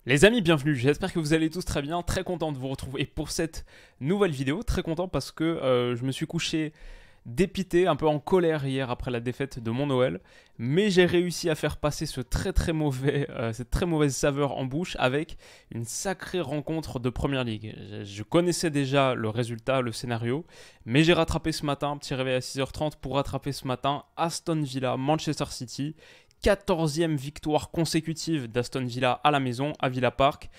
Les amis, bienvenue, j'espère que vous allez tous très bien, très content de vous retrouver pour cette nouvelle vidéo, très content parce que je me suis couché dépité, un peu en colère hier après la défaite de mon Noël, mais j'ai réussi à faire passer cette très mauvaise saveur en bouche avec une sacrée rencontre de Première Ligue. Je connaissais déjà le résultat, le scénario, mais j'ai rattrapé ce matin, petit réveil à 6h30 pour rattraper ce matin Aston Villa, Manchester City, 14e victoire consécutive d'Aston Villa à la maison, à Villa Park.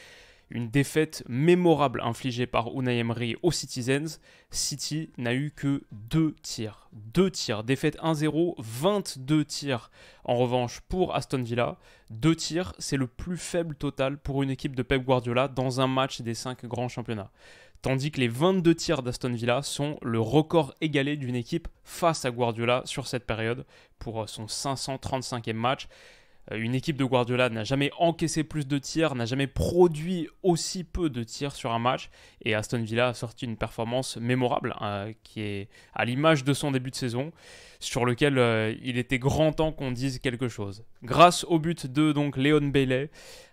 Une défaite mémorable infligée par Unai Emery aux Citizens. City n'a eu que 2 tirs. 2 tirs. Défaite 1-0, 22 tirs en revanche pour Aston Villa. 2 tirs, c'est le plus faible total pour une équipe de Pep Guardiola dans un match des 5 grands championnats. Tandis que les 22 tirs d'Aston Villa sont le record égalé d'une équipe face à Guardiola sur cette période pour son 535e match. Une équipe de Guardiola n'a jamais encaissé plus de tirs, n'a jamais produit aussi peu de tirs sur un match. Et Aston Villa a sorti une performance mémorable qui est à l'image de son début de saison, sur lequel il était grand temps qu'on dise quelque chose. Grâce au but de donc Leon Bailey,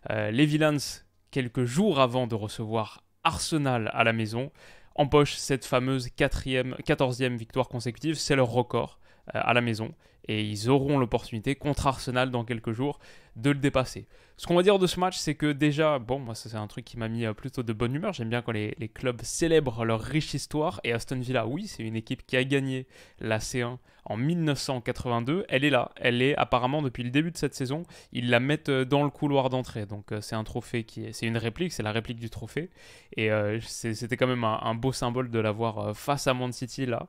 les Villains, quelques jours avant de recevoir Arsenal à la maison, empochent cette fameuse 14e victoire consécutive. C'est leur record à la maison et ils auront l'opportunité contre Arsenal dans quelques jours de le dépasser. Ce qu'on va dire de ce match, c'est que déjà, bon, moi ça c'est un truc qui m'a mis plutôt de bonne humeur. J'aime bien quand les clubs célèbrent leur riche histoire. Et Aston Villa, oui, c'est une équipe qui a gagné la C1 en 1982. Elle est là, elle est apparemment depuis le début de cette saison. Ils la mettent dans le couloir d'entrée. Donc c'est un trophée c'est une réplique, c'est la réplique du trophée. Et c'était quand même un beau symbole de l'avoir face à Man City là.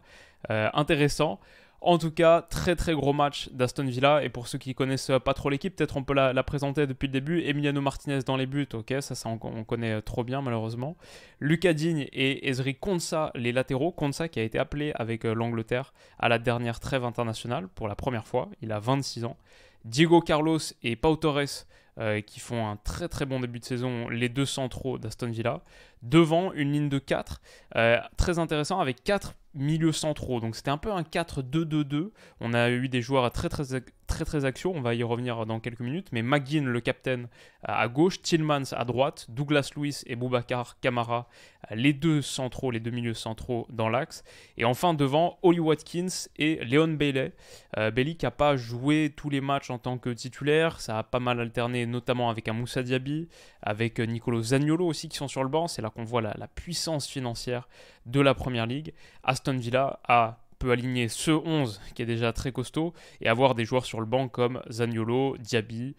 Intéressant. En tout cas, très très gros match d'Aston Villa. Et pour ceux qui connaissent pas trop l'équipe, peut-être on peut la présenter depuis le début. Emiliano Martinez dans les buts, ok, ça on connaît trop bien malheureusement. Lucas Digne et Ezri Konsa, les latéraux. Konsa qui a été appelé avec l'Angleterre à la dernière trêve internationale pour la première fois. Il a 26 ans. Diego Carlos et Pau Torres qui font un très très bon début de saison, les deux centraux d'Aston Villa. Devant, une ligne de 4, très intéressant avec 4 milieux centraux. Donc c'était un peu un 4-2-2-2. On a eu des joueurs très axiaux, on va y revenir dans quelques minutes. Mais McGinn, le capitaine, à gauche, Tillmans à droite, Douglas Luiz et Boubacar Kamara, les deux centraux, les deux milieux centraux dans l'axe. Et enfin devant, Oli Watkins et Leon Bailey. Bailey qui n'a pas joué tous les matchs en tant que titulaire, ça a pas mal alterné notamment avec un Moussa Diaby, avec Nicolo Zaniolo aussi qui sont sur le banc. C'est là qu'on voit la puissance financière de la Première Ligue. Aston Villa peut aligner ce 11 qui est déjà très costaud et avoir des joueurs sur le banc comme Zaniolo, Diaby,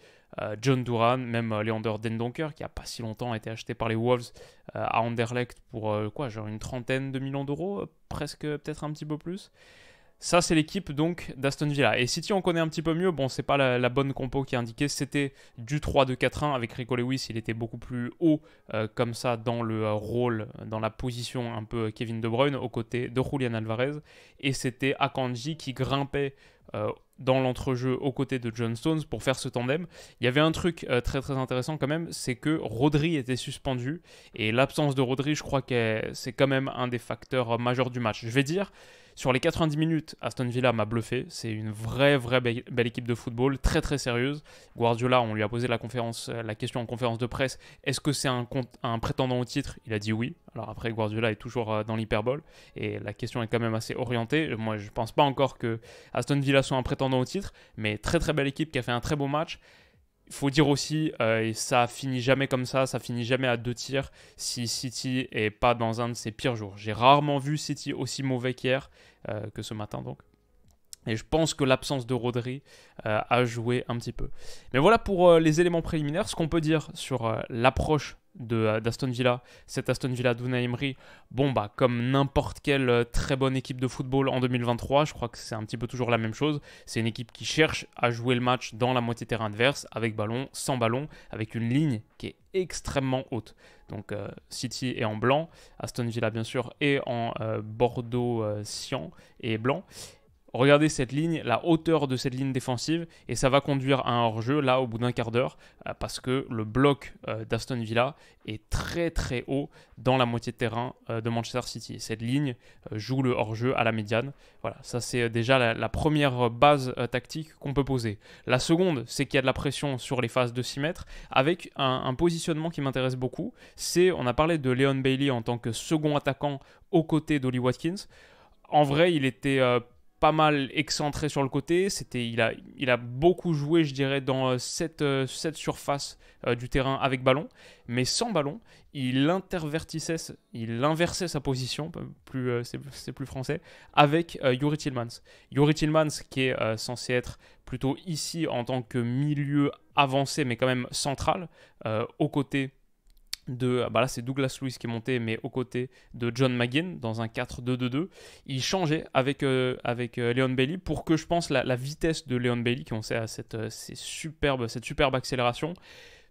John Duran, même Leander Dendoncker qui a pas si longtemps été acheté par les Wolves à Anderlecht pour genre une trentaine de millions d'euros, presque peut-être un petit peu plus. Ça, c'est l'équipe donc d'Aston Villa. Et City, on connaît un petit peu mieux. Bon, c'est pas la bonne compo qui est indiquée. C'était du 3-2-4-1 avec Rico Lewis. Il était beaucoup plus haut comme ça dans le rôle, dans la position un peu Kevin De Bruyne aux côtés de Julian Alvarez. Et c'était Akanji qui grimpait dans l'entrejeu aux côtés de John Stones pour faire ce tandem. Il y avait un truc très très intéressant quand même, c'est que Rodri était suspendu. Et l'absence de Rodri, je crois que c'est quand même un des facteurs majeurs du match. Je vais dire, sur les 90 minutes, Aston Villa m'a bluffé. C'est une vraie belle équipe de football, très très sérieuse. Guardiola, on lui a posé la question en conférence de presse, est-ce que c'est un prétendant au titre? Il a dit oui. Alors après, Guardiola est toujours dans l'hyperbole et la question est quand même assez orientée. Moi, je ne pense pas encore que Aston Villa soit un prétendant au titre, mais très très belle équipe qui a fait un très beau match. Il faut dire aussi, et ça finit jamais comme ça finit jamais à 2 tirs si City est pas dans un de ses pires jours. J'ai rarement vu City aussi mauvais qu'hier, que ce matin donc. Et je pense que l'absence de Rodri a joué un petit peu. Mais voilà pour les éléments préliminaires. Ce qu'on peut dire sur l'approche d'Aston Villa, cette Aston Villa d'Unai Emery, bon bah comme n'importe quelle très bonne équipe de football en 2023, je crois que c'est un petit peu toujours la même chose. C'est une équipe qui cherche à jouer le match dans la moitié terrain adverse, avec ballon, sans ballon, avec une ligne qui est extrêmement haute. Donc City est en blanc, Aston Villa bien sûr est en bordeaux cyan et blanc. Regardez cette ligne, la hauteur de cette ligne défensive, et ça va conduire à un hors-jeu là au bout d'un quart d'heure, parce que le bloc d'Aston Villa est très très haut dans la moitié de terrain de Manchester City. Cette ligne joue le hors-jeu à la médiane. Voilà, ça c'est déjà la première base tactique qu'on peut poser. La seconde, c'est qu'il y a de la pression sur les phases de 6 mètres, avec un positionnement qui m'intéresse beaucoup. On a parlé de Leon Bailey en tant que second attaquant aux côtés d'Ollie Watkins. En vrai, il était pas mal excentré sur le côté. Il a beaucoup joué, je dirais, dans cette surface du terrain avec ballon. Mais sans ballon, il inversait sa position, c'est plus français, avec Youri Tielemans. Youri Tielemans qui est censé être plutôt ici en tant que milieu avancé, mais quand même central, aux côtés là c'est Douglas Luiz qui est monté, mais aux côtés de John McGinn dans un 4-2-2-2. Il changeait avec Leon Bailey pour que je pense la vitesse de Leon Bailey, qui on sait à cette superbe accélération,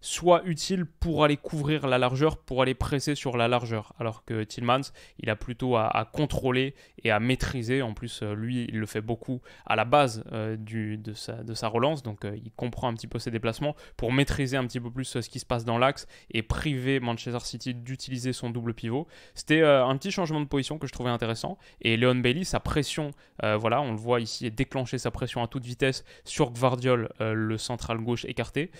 soit utile pour aller couvrir la largeur, pour aller presser sur la largeur. Alors que Tielemans, il a plutôt à contrôler et à maîtriser. En plus, lui, il le fait beaucoup à la base de sa relance. Donc, il comprend un petit peu ses déplacements pour maîtriser un petit peu plus ce qui se passe dans l'axe et priver Manchester City d'utiliser son double pivot. C'était un petit changement de position que je trouvais intéressant. Et Leon Bailey, sa pression, on le voit ici, déclencher sa pression à toute vitesse sur Gvardiol, le central gauche écarté,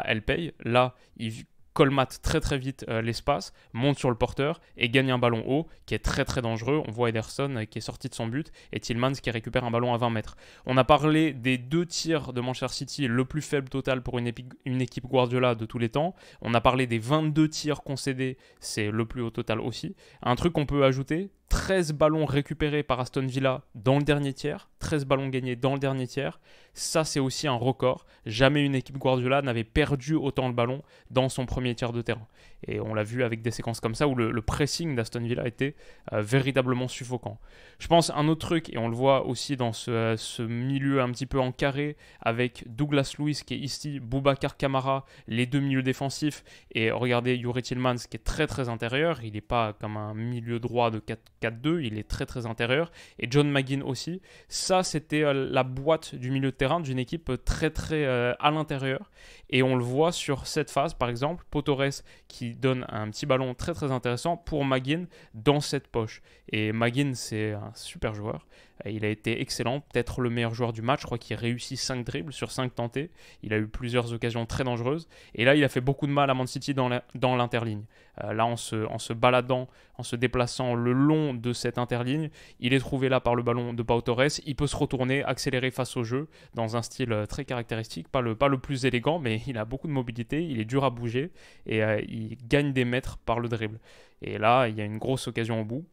elle paye. Là, il colmate très très vite l'espace, monte sur le porteur et gagne un ballon haut qui est très très dangereux. On voit Ederson qui est sorti de son but et Tielemans qui récupère un ballon à 20 mètres. On a parlé des 2 tirs de Manchester City, le plus faible total pour une équipe Guardiola de tous les temps. On a parlé des 22 tirs concédés, c'est le plus haut total aussi. Un truc qu'on peut ajouter, 13 ballons récupérés par Aston Villa dans le dernier tiers, 13 ballons gagnés dans le dernier tiers. Ça, c'est aussi un record. Jamais une équipe Guardiola n'avait perdu autant le ballon dans son premier tiers de terrain. Et on l'a vu avec des séquences comme ça où le pressing d'Aston Villa était véritablement suffocant. Je pense un autre truc, et on le voit aussi dans ce milieu un petit peu en carré, avec Douglas Luiz qui est ici, Boubacar Kamara, les 2 milieux défensifs, et regardez Youri Tielemans qui est très très intérieur. Il n'est pas comme un milieu droit de 4-4-2, il est très très intérieur, et John McGinn aussi. Ça, c'était la boîte du milieu de terrain d'une équipe très très à l'intérieur, et on le voit sur cette phase par exemple, Pau Torres qui donne un petit ballon très très intéressant pour McGinn dans cette poche. Et McGinn, c'est un super joueur. Il a été excellent, peut-être le meilleur joueur du match. Je crois qu'il réussit 5 dribbles sur 5 tentés. Il a eu plusieurs occasions très dangereuses. Et là, il a fait beaucoup de mal à Man City dans l'interligne. Là, en se baladant, en se déplaçant le long de cette interligne, il est trouvé là par le ballon de Pau Torres. Il peut se retourner, accélérer face au jeu dans un style très caractéristique. Pas le plus élégant, mais il a beaucoup de mobilité. Il est dur à bouger et il gagne des mètres par le dribble. Et là, il y a une grosse occasion au bout,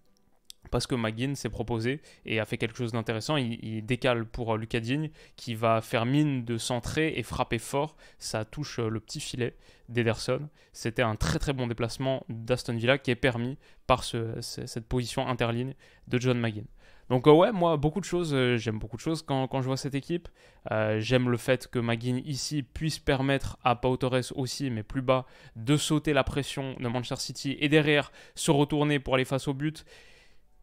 parce que McGinn s'est proposé et a fait quelque chose d'intéressant. Il décale pour Lucas Digne qui va faire mine de centrer et frapper fort. Ça touche le petit filet d'Ederson. C'était un très très bon déplacement d'Aston Villa qui est permis par cette position interligne de John McGinn. Donc ouais, moi, beaucoup de choses, j'aime beaucoup de choses quand je vois cette équipe. J'aime le fait que McGinn ici puisse permettre à Pau Torres aussi, mais plus bas, de sauter la pression de Manchester City et derrière se retourner pour aller face au but.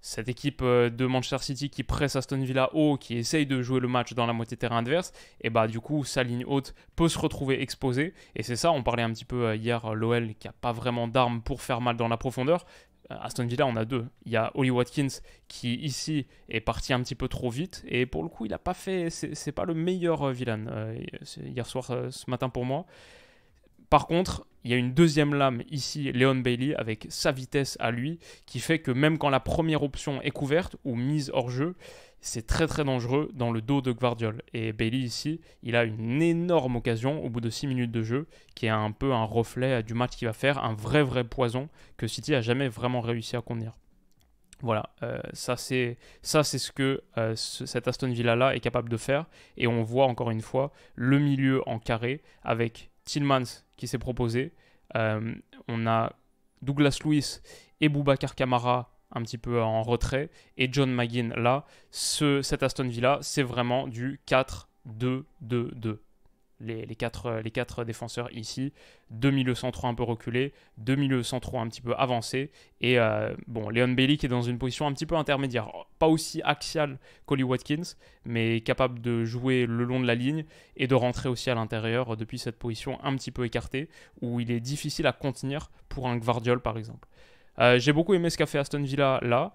Cette équipe de Manchester City qui presse Aston Villa haut, qui essaye de jouer le match dans la moitié terrain adverse, et du coup sa ligne haute peut se retrouver exposée. Et c'est ça, on parlait un petit peu hier, l'OL qui n'a pas vraiment d'armes pour faire mal dans la profondeur. Aston Villa, on a 2. Il y a Ollie Watkins qui ici est parti un petit peu trop vite et pour le coup il n'a pas fait, c'est pas le meilleur Villan hier soir, ce matin pour moi. Par contre, il y a une deuxième lame ici, Leon Bailey, avec sa vitesse à lui, qui fait que même quand la première option est couverte ou mise hors jeu, c'est très très dangereux dans le dos de Gvardiol. Et Bailey ici, il a une énorme occasion au bout de 6 minutes de jeu, qui est un peu un reflet du match qu'il va faire, un vrai poison que City a jamais vraiment réussi à contenir. Voilà, ça c'est ce que cet Aston Villa là est capable de faire, et on voit encore une fois le milieu en carré avec Tielemans qui s'est proposé, on a Douglas Luiz et Boubacar Kamara un petit peu en retrait, et John McGinn là. Cet Aston Villa, c'est vraiment du 4-2-2-2. les quatre défenseurs ici, deux milieux centraux un peu reculés, deux milieux centraux un petit peu avancés, et Leon Bailey qui est dans une position un petit peu intermédiaire, pas aussi axiale qu'Ollie Watkins, mais capable de jouer le long de la ligne et de rentrer aussi à l'intérieur depuis cette position un petit peu écartée, où il est difficile à contenir pour un Gvardiol par exemple. J'ai beaucoup aimé ce qu'a fait Aston Villa là.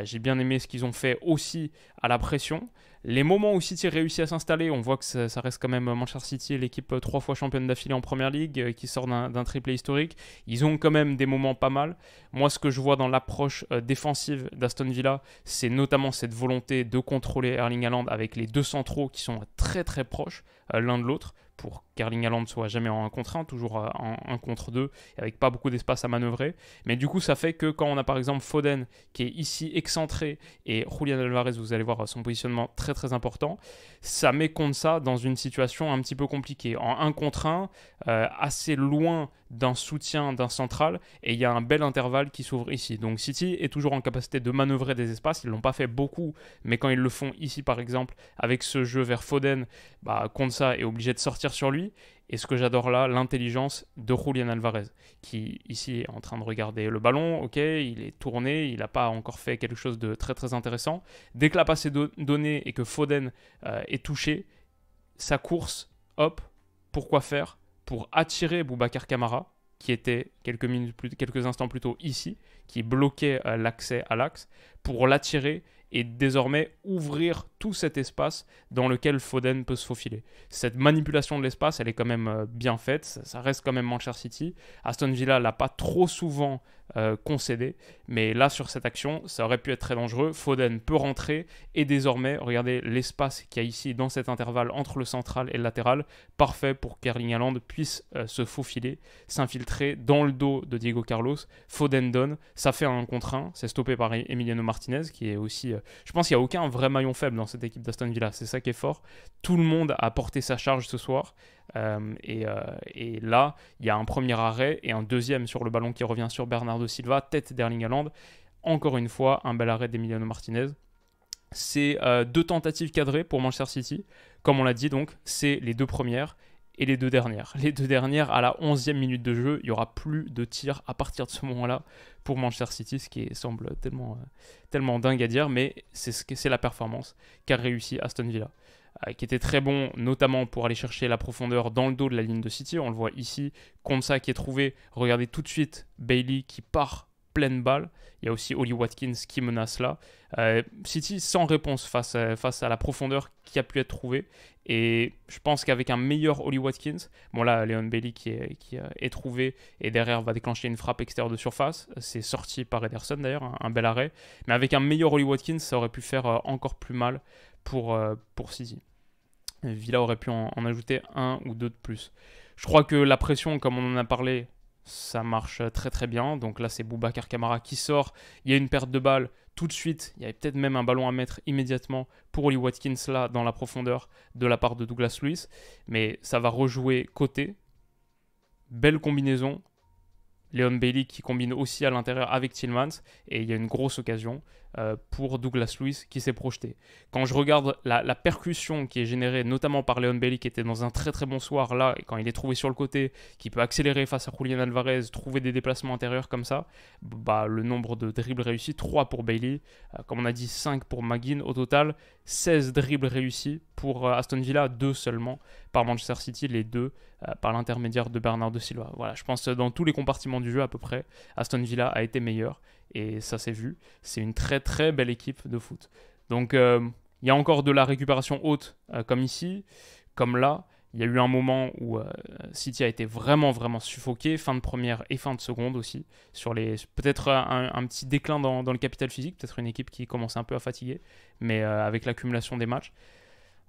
J'ai bien aimé ce qu'ils ont fait aussi à la pression. Les moments où City réussit à s'installer, on voit que ça reste quand même Manchester City, l'équipe 3 fois championne d'affilée en Première Ligue, qui sort d'un triplé historique. Ils ont quand même des moments pas mal. Moi, ce que je vois dans l'approche défensive d'Aston Villa, c'est notamment cette volonté de contrôler Erling Haaland avec les deux centraux qui sont très très proches l'un de l'autre, pour qu'Erling Haaland soit jamais en 1 contre 1, toujours en 1 contre 2, avec pas beaucoup d'espace à manœuvrer. Mais du coup, ça fait que quand on a par exemple Foden, qui est ici excentré, et Julian Alvarez, vous allez voir son positionnement très très important, ça met Konsa dans une situation un petit peu compliquée. En 1 contre 1, assez loin d'un soutien d'un central, et il y a un bel intervalle qui s'ouvre ici. Donc City est toujours en capacité de manœuvrer des espaces, ils ne l'ont pas fait beaucoup, mais quand ils le font ici par exemple, avec ce jeu vers Foden, Konsa est obligé de sortir sur lui. Et ce que j'adore là, l'intelligence de Julian Alvarez, qui ici est en train de regarder le ballon, ok, il est tourné, il n'a pas encore fait quelque chose de très très intéressant. Dès que la passe est donnée et que Foden est touché, sa course, hop, pourquoi faire? Pour attirer Boubacar Kamara, qui était quelques instants plus tôt ici, qui bloquait l'accès à l'axe, pour l'attirer et désormais ouvrir tout cet espace dans lequel Foden peut se faufiler. Cette manipulation de l'espace, elle est quand même bien faite, ça reste quand même Manchester City. Aston Villa l'a pas trop souvent concédé, mais là sur cette action, ça aurait pu être très dangereux. Foden peut rentrer et désormais, regardez l'espace qu'il y a ici dans cet intervalle entre le central et le latéral, parfait pour qu'Erling Haaland puisse se faufiler, s'infiltrer dans le dos de Diego Carlos. Foden donne, ça fait un contre 1, c'est stoppé par Emiliano Martinez qui est aussi... je pense qu'il n'y a aucun vrai maillon faible dans cette équipe d'Aston Villa, c'est ça qui est fort. Tout le monde a porté sa charge ce soir. Et là, il y a un premier arrêt et un deuxième sur le ballon qui revient sur Bernardo Silva, tête d'Erling Haaland. Encore une fois, un bel arrêt d'Emiliano Martinez. C'est 2 tentatives cadrées pour Manchester City. Comme on l'a dit, donc, c'est les 2 premières et les 2 dernières. Les 2 dernières, à la 11e minute de jeu, il n'y aura plus de tir à partir de ce moment-là pour Manchester City, ce qui semble tellement dingue à dire, mais c'est la performance qu'a réussi Aston Villa. Qui était très bon, notamment pour aller chercher la profondeur dans le dos de la ligne de City. On le voit ici, Konsa qui est trouvé. Regardez tout de suite Bailey qui part pleine balle. Il y a aussi Ollie Watkins qui menace là. City sans réponse face à la profondeur qui a pu être trouvée. Et je pense qu'avec un meilleur Ollie Watkins, bon là, Leon Bailey qui est trouvé et derrière va déclencher une frappe extérieure de surface. C'est sorti par Ederson d'ailleurs, un bel arrêt. Mais avec un meilleur Ollie Watkins, ça aurait pu faire encore plus mal pour City. Villa aurait pu en ajouter 1 ou 2 de plus. Je crois que la pression, comme on en a parlé, ça marche très très bien. Donc là, c'est Boubacar Kamara qui sort. Il y a une perte de balle tout de suite. Il y avait peut-être même un ballon à mettre immédiatement pour Ollie Watkins là, dans la profondeur de la part de Douglas Luiz. Mais ça va rejouer côté. Belle combinaison. Leon Bailey qui combine aussi à l'intérieur avec Tielemans. Et il y a une grosse occasion pour Douglas Luiz qui s'est projeté. Quand je regarde la percussion qui est générée notamment par Leon Bailey qui était dans un très très bon soir là, et quand il est trouvé sur le côté, qui peut accélérer face à Julian Alvarez, trouver des déplacements intérieurs comme ça, le nombre de dribbles réussis, 3 pour Bailey, comme on a dit 5 pour McGinn, au total 16 dribbles réussis pour Aston Villa, 2 seulement par Manchester City, les 2 par l'intermédiaire de Bernardo Silva. Voilà, je pense que dans tous les compartiments du jeu à peu près, Aston Villa a été meilleur. Et ça s'est vu, c'est une très très belle équipe de foot. Donc il y a encore de la récupération haute comme ici, comme là. Il y a eu un moment où City a été vraiment vraiment suffoqué, fin de première et fin de seconde aussi. Peut-être un petit déclin dans le capital physique, peut-être une équipe qui commence un peu à fatiguer, mais avec l'accumulation des matchs.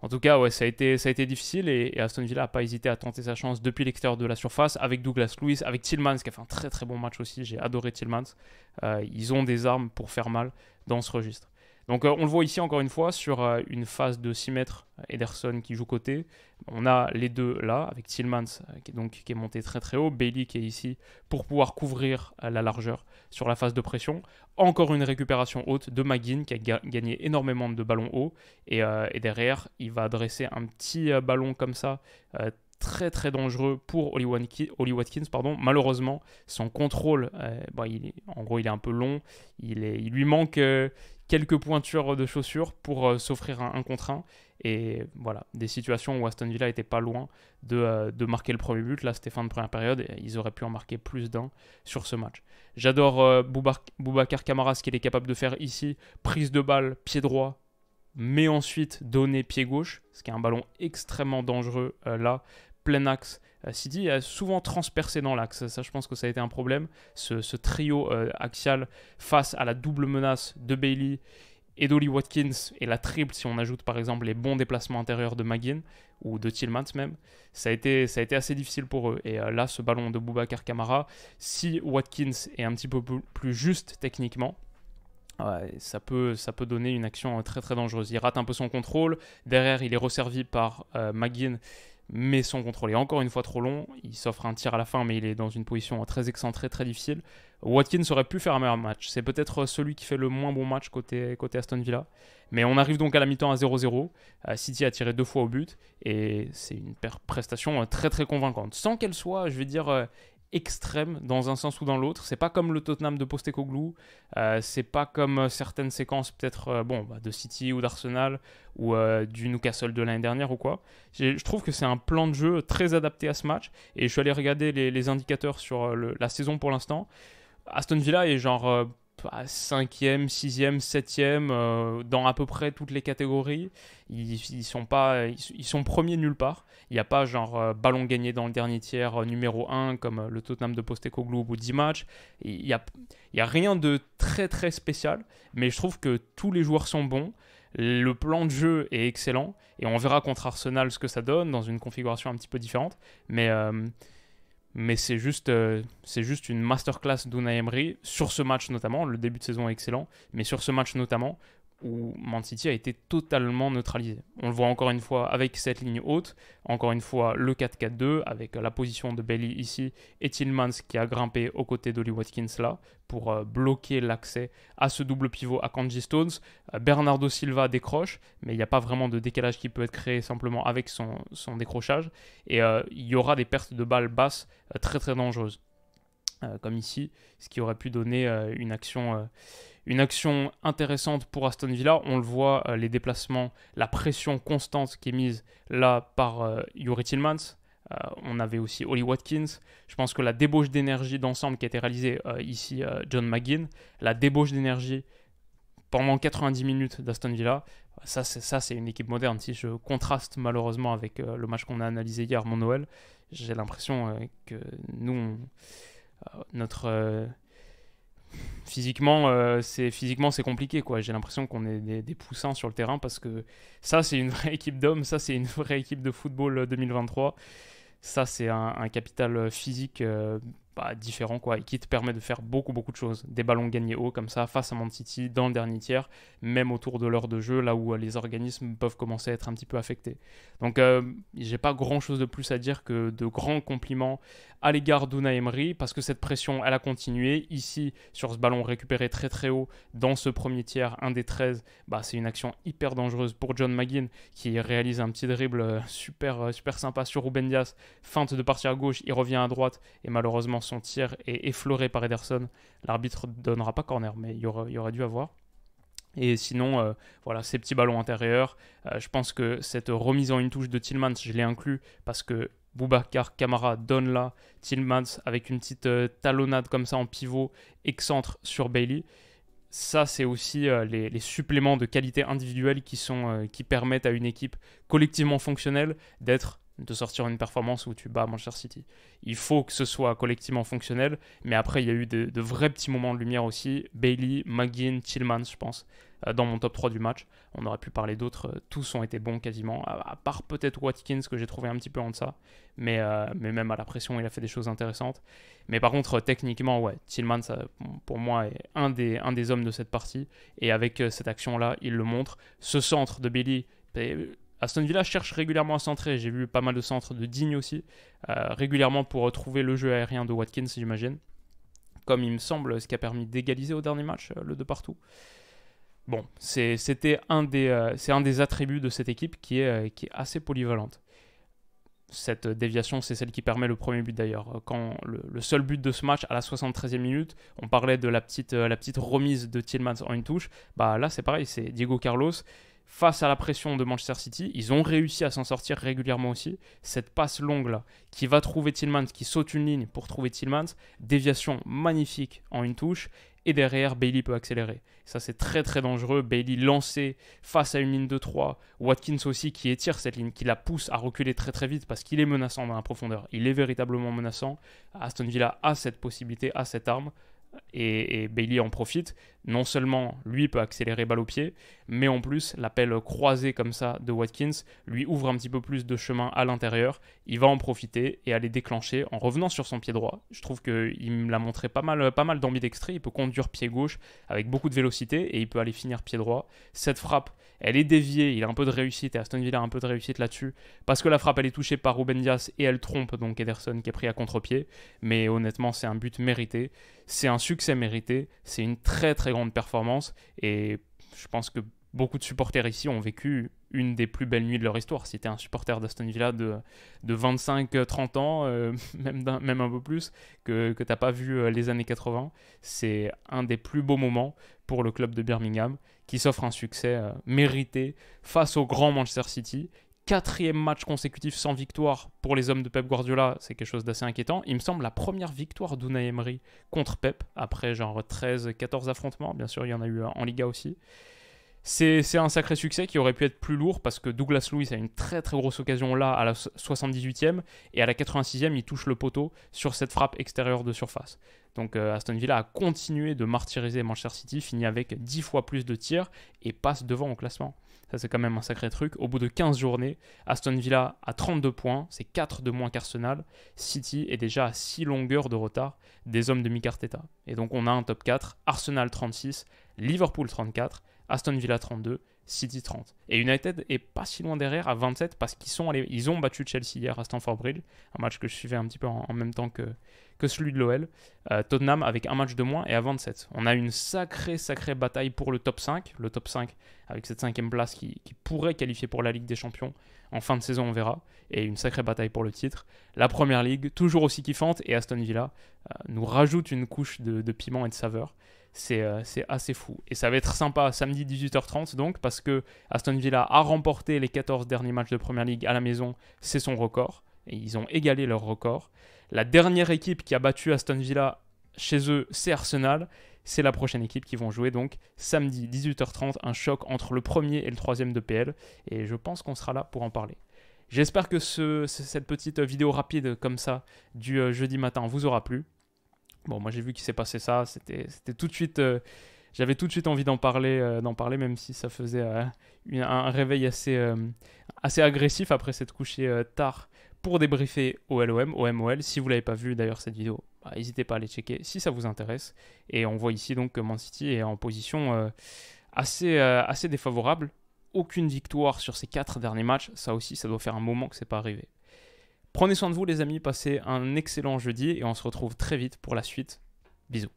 En tout cas, ouais, ça a été difficile et Aston Villa n'a pas hésité à tenter sa chance depuis l'extérieur de la surface avec Douglas Luiz, avec Tielemans qui a fait un très très bon match aussi. J'ai adoré Tielemans. Ils ont des armes pour faire mal dans ce registre. Donc on le voit ici encore une fois sur une phase de 6 mètres, Ederson qui joue côté. On a les deux là avec Tielemans qui est monté très très haut, Bailey qui est ici pour pouvoir couvrir la largeur sur la phase de pression. Encore une récupération haute de McGinn qui a gagné énormément de ballons hauts et derrière il va adresser un petit ballon comme ça très très dangereux pour Oli Watkins. Malheureusement, son contrôle, en gros, il est un peu long. Il lui manque quelques pointures de chaussures pour s'offrir un contre 1. Et voilà, des situations où Aston Villa n'était pas loin de marquer le premier but. Là, c'était fin de première période et ils auraient pu en marquer plus d'un sur ce match. J'adore Boubacar Kamara, ce qu'il est capable de faire ici. Prise de balle, pied droit, mais ensuite donner pied gauche, ce qui est un ballon extrêmement dangereux là, plein axe. City a souvent transpercé dans l'axe, ça je pense que ça a été un problème, ce trio axial face à la double menace de Bailey et d'Oli Watkins, et la triple si on ajoute par exemple les bons déplacements intérieurs de McGinn, ou de Tielemans même, ça a été assez difficile pour eux. Et là, ce ballon de Boubacar Kamara, si Watkins est un petit peu plus juste techniquement, ouais, ça peut donner une action très très dangereuse. Il rate un peu son contrôle. Derrière, il est resservi par McGinn, mais son contrôle est encore une fois trop long. Il s'offre un tir à la fin, mais il est dans une position très excentrée, très difficile. Watkins aurait pu faire un meilleur match. C'est peut-être celui qui fait le moins bon match côté Aston Villa. Mais on arrive donc à la mi-temps à 0-0. City a tiré 2 fois au but. Et c'est une prestation très très convaincante. Sans qu'elle soit, je vais dire, extrême dans un sens ou dans l'autre. C'est pas comme le Tottenham de Postecoglou, c'est pas comme certaines séquences peut-être de City ou d'Arsenal ou du Newcastle de l'année dernière ou quoi. Je trouve que c'est un plan de jeu très adapté à ce match et je suis allé regarder les indicateurs sur la saison pour l'instant. Aston Villa est genre 5e, 6e, 7e dans à peu près toutes les catégories. Ils sont premiers nulle part. Il n'y a pas genre ballon gagné dans le dernier tiers numéro 1 comme le Tottenham de Postecoglou au bout de 10 matchs. Il n'y a rien de très très spécial, mais je trouve que tous les joueurs sont bons. Le plan de jeu est excellent et on verra contre Arsenal ce que ça donne dans une configuration un petit peu différente. Mais c'est juste une masterclass d'Unai Emery sur ce match notamment. Le début de saison est excellent, mais sur ce match notamment où Man City a été totalement neutralisé. On le voit encore une fois avec cette ligne haute, encore une fois le 4-4-2 avec la position de Bailey ici et Tielemans qui a grimpé aux côtés d'Oli Watkins là pour bloquer l'accès à ce double pivot à Kanji Stones. Bernardo Silva décroche, mais il n'y a pas vraiment de décalage qui peut être créé simplement avec son décrochage. Et il y aura des pertes de balles basses très très dangereuses. Comme ici, ce qui aurait pu donner une action intéressante pour Aston Villa. On le voit, les déplacements, la pression constante qui est mise là par Youri Tielemans. On avait aussi Oli Watkins. Je pense que la débauche d'énergie d'ensemble qui a été réalisée ici, John McGinn, la débauche d'énergie pendant 90 minutes d'Aston Villa, ça c'est une équipe moderne. Si je contraste malheureusement avec le match qu'on a analysé hier, mon Noël, j'ai l'impression que nous, physiquement c'est compliqué quoi. J'ai l'impression qu'on est des poussins sur le terrain parce que ça c'est une vraie équipe d'hommes, ça c'est une vraie équipe de football 2023. Ça c'est un capital physique différent quoi, et qui te permet de faire beaucoup de choses. Des ballons gagnés haut comme ça face à Man City dans le dernier tiers, même autour de l'heure de jeu, là où les organismes peuvent commencer à être un petit peu affectés. Donc j'ai pas grand chose de plus à dire que de grands compliments à l'égard d'Unai Emery parce que cette pression elle a continué. Ici sur ce ballon récupéré très très haut dans ce premier tiers, un des 13, c'est une action hyper dangereuse pour John McGinn qui réalise un petit dribble super sympa sur Ruben Dias, feinte de partir à gauche, il revient à droite et malheureusement son tir est effleuré par Ederson. L'arbitre ne donnera pas corner, mais il y aurait dû avoir. Et sinon, voilà, ces petits ballons intérieurs. Je pense que cette remise en une touche de Tielemans, je l'ai inclus parce que Boubacar Kamara donne là Tielemans avec une petite talonnade comme ça en pivot, excentre sur Bailey. Ça, c'est aussi les suppléments de qualité individuelle qui permettent à une équipe collectivement fonctionnelle de sortir une performance où tu bats Manchester City. Il faut que ce soit collectivement fonctionnel, mais après il y a eu de vrais petits moments de lumière aussi. Bailey, McGinn, Tielemans, je pense, dans mon top 3 du match. On aurait pu parler d'autres, tous ont été bons quasiment, à part peut-être Watkins que j'ai trouvé un petit peu en deçà, mais même à la pression il a fait des choses intéressantes. Mais par contre techniquement, ouais, Tielemans pour moi est un des hommes de cette partie, et avec cette action-là, il le montre. Ce centre de Bailey, Aston Villa cherche régulièrement à centrer. J'ai vu pas mal de centres de Digne aussi, régulièrement pour retrouver le jeu aérien de Watkins, j'imagine. Comme il me semble, ce qui a permis d'égaliser au dernier match, le de partout. Bon, c'est un des attributs de cette équipe qui est assez polyvalente. Cette déviation, c'est celle qui permet le premier but d'ailleurs. Quand le seul but de ce match, à la 73e minute, on parlait de la petite remise de Tielemans en une touche. Bah là, c'est pareil, c'est Diego Carlos. Face à la pression de Manchester City, ils ont réussi à s'en sortir régulièrement aussi. Cette passe longue là, qui va trouver Tielemans, qui saute une ligne pour trouver Tielemans, déviation magnifique en une touche, et derrière, Bailey peut accélérer. Ça, c'est très très dangereux. Bailey lancé face à une ligne de 3. Watkins aussi qui étire cette ligne, qui la pousse à reculer très très vite parce qu'il est menaçant dans la profondeur. Il est véritablement menaçant. Aston Villa a cette possibilité, a cette arme. Et Bailey en profite. Non seulement lui peut accélérer balle au pied, mais en plus l'appel croisé comme ça de Watkins lui ouvre un petit peu plus de chemin à l'intérieur. Il va en profiter et aller déclencher en revenant sur son pied droit. Je trouve qu'il me l'a montré pas mal d'ambidextrie. Il peut conduire pied gauche avec beaucoup de vélocité et il peut aller finir pied droit. Cette frappe, elle est déviée, il a un peu de réussite et Aston Villa a un peu de réussite là-dessus parce que la frappe elle est touchée par Ruben Dias et elle trompe donc Ederson qui est pris à contre-pied. Mais honnêtement, c'est un but mérité, c'est un succès mérité, c'est une très très grande performance et je pense que beaucoup de supporters ici ont vécu une des plus belles nuits de leur histoire. Si tu es un supporter d'Aston Villa de 25-30 ans, même un peu plus, que tu n'as pas vu les années 80, c'est un des plus beaux moments pour le club de Birmingham qui s'offre un succès mérité face au grand Manchester City. 4e match consécutif sans victoire pour les hommes de Pep Guardiola, c'est quelque chose d'assez inquiétant. Il me semble la première victoire d'Unai Emery contre Pep, après genre 13-14 affrontements, bien sûr il y en a eu en Liga aussi. C'est un sacré succès qui aurait pu être plus lourd parce que Douglas Luiz a une très très grosse occasion là à la 78e et à la 86e il touche le poteau sur cette frappe extérieure de surface. Donc Aston Villa a continué de martyriser Manchester City, finit avec 10 fois plus de tirs et passe devant au classement. Ça c'est quand même un sacré truc. Au bout de 15 journées, Aston Villa a 32 points, c'est 4 de moins qu'Arsenal. City est déjà à 6 longueurs de retard des hommes de Mikel Arteta. Et donc on a un top 4, Arsenal 36, Liverpool 34, Aston Villa 32, City 30. Et United est pas si loin derrière à 27 parce qu'ils ont battu Chelsea hier à Stamford Bridge, un match que je suivais un petit peu en même temps que celui de l'OL. Tottenham avec un match de moins et à 27. On a une sacrée bataille pour le top 5. Le top 5 avec cette 5e place qui pourrait qualifier pour la Ligue des Champions. En fin de saison, on verra. Et une sacrée bataille pour le titre. La Première Ligue, toujours aussi kiffante. Et Aston Villa nous rajoute une couche de piment et de saveur. C'est assez fou. Et ça va être sympa samedi 18h30 donc, parce que Aston Villa a remporté les 14 derniers matchs de Première Ligue à la maison. C'est son record. Et ils ont égalé leur record. La dernière équipe qui a battu Aston Villa chez eux, c'est Arsenal. C'est la prochaine équipe qui vont jouer donc samedi 18h30, un choc entre le premier et le troisième de PL. Et je pense qu'on sera là pour en parler. J'espère que cette petite vidéo rapide comme ça du jeudi matin vous aura plu. Bon, moi j'ai vu qu'il s'est passé ça, c'était tout de suite... j'avais tout de suite envie d'en parler, même si ça faisait un réveil assez agressif après s'être couché tard pour débriefer OM-OL. Si vous ne l'avez pas vu d'ailleurs cette vidéo, n'hésitez pas à aller checker si ça vous intéresse. Et on voit ici donc que Man City est en position assez défavorable. Aucune victoire sur ces 4 derniers matchs, ça aussi ça doit faire un moment que c'est pas arrivé. Prenez soin de vous les amis, passez un excellent jeudi et on se retrouve très vite pour la suite. Bisous.